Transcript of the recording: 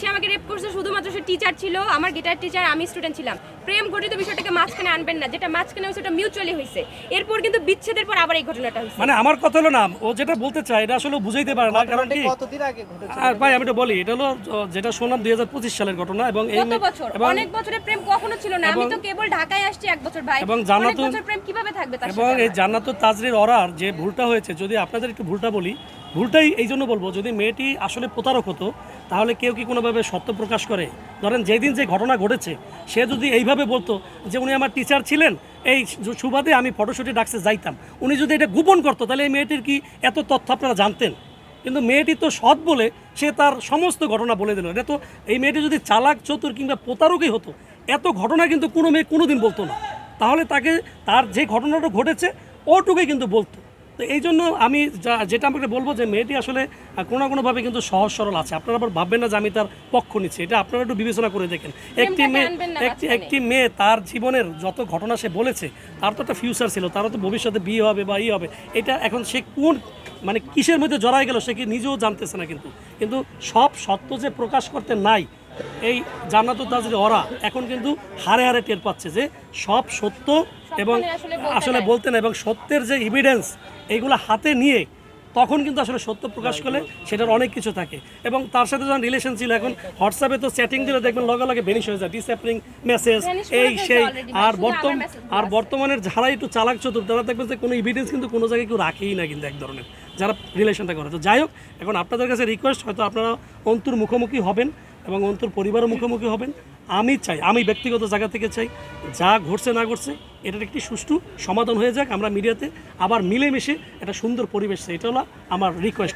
সে আমাকে রেপ করছে, শুধুমাত্র সে টিচার ছিল, আমার গিটার টিচার, আমি স্টুডেন্ট ছিলাম। প্রেম ঘটিত বিষয়টাকে মাঝখানে আনবেন না, যেটা মাঝখানে হয়েছে ওটা মিউচুয়ালি হয়েছে। এরপর কিন্তু বিচ্ছেদের পর আবার এই ঘটনাটা হয়েছে। মানে আমার কথা হলো না, ও যেটা বলতে চায় এটা আসলে বুঝাইতে পারে না, কারণ কি কতদিন আগে ঘটেছে? আর ভাই আমি তো বলি, এটা হলো যেটা শুনলাম 2025 সালের ঘটনা, এবং এই কত বছর, অনেক বছরের প্রেম কখনো ছিল না। আমি তো কেবল ঢাকায় আসছি 1 বছর ভাই, এবং অনেক বছর প্রেম কিভাবে থাকবে তার এবং সাথে? এই জান্নাতুল তাজরির অরার যে ভুলটা হয়েছে, যদি আপনাদের একটু ভুলটা বলি, ভুলটাই এই জন্য বলবো, যদি মেয়েটি আসলে প্রতারক হতো তাহলে কেউ কি কোনোভাবে সত্য প্রকাশ করে? ধরেন যেদিন যে ঘটনা ঘটেছে সে যদি এইভাবে বলতো যে উনি আমার টিচার ছিলেন, এই সুবাদে আমি ফটোশুটে ডাকসে যাইতাম, উনি যদি এটা গোপন করতো তাহলে এই মেয়েটির কি এত তথ্য আপনারা জানতেন? কিন্তু মেয়েটি তো সৎ বলে সে তার সমস্ত ঘটনা বলে দিল। এটা তো এই মেয়েটি যদি চালাক চতুর কিংবা প্রতারকই হতো, এত ঘটনা কিন্তু কোনো মেয়ে কোনো দিন বলতো না। তাহলে তাকে তার যে ঘটনাটা ঘটেছে ওটুকুই কিন্তু বলতো। তো এই জন্য আমি যেটা আমাকে বলবো যে মেয়েটি আসলে কোনো না কোনোভাবে কিন্তু সহজ সরল আছে। আপনারা আবার ভাববেন না যে আমি তার পক্ষ নিচ্ছি, এটা আপনারা একটু বিবেচনা করে দেখেন। একটি মেয়ে তার জীবনের যত ঘটনা সে বলেছে, তার তো একটা ফিউচার ছিল, তারও তো ভবিষ্যতে বিয়ে হবে বা হবে। এটা এখন সে কোন মানে কিসের মধ্যে জড়াই গেল সে কি নিজেও জানতেছে না। কিন্তু সব সত্য যে প্রকাশ করতে নাই, এই জান্নাতুল তাজরির ওরা এখন কিন্তু হারে হারে টের পাচ্ছে যে সব সত্য এবং আসলে বলতে না, এবং সত্যের যে এভিডেন্স এইগুলো হাতে নিয়ে তখন কিন্তু আসলে সত্য প্রকাশ করলে সেটার অনেক কিছু থাকে। এবং তার সাথে যখন রিলেশন ছিল, এখন হোয়াটসঅ্যাপে তো চ্যাটিং দিলে দেখবেন লগে লগে ভ্যানিশ হয়ে যায়, ডিসঅ্যাপিয়ারিং মেসেজ এই সেই। আর বর্তমানের যারা একটু চালাক চতুর তারা দেখবেন যে কোনো এভিডেন্স কিন্তু কোনো জায়গায় কেউ রাখেই না, কিন্তু এক ধরনের যারা রিলেশনটা করে। তো যাই হোক, এখন আপনাদের কাছে রিকোয়েস্ট, হয়তো আপনারা অন্তুর মুখোমুখি হবেন এবং অন্তুর পরিবারের মুখোমুখি হবেন। আমি ব্যক্তিগত জায়গা থেকে চাই যা ঘটছে না ঘটছে এটার একটি সুষ্ঠু সমাধান হয়ে যাক, আমরা মিডিয়াতে আবার মিলেমিশে একটা সুন্দর পরিবেশ চাই। এটা হলো আমার রিকোয়েস্ট।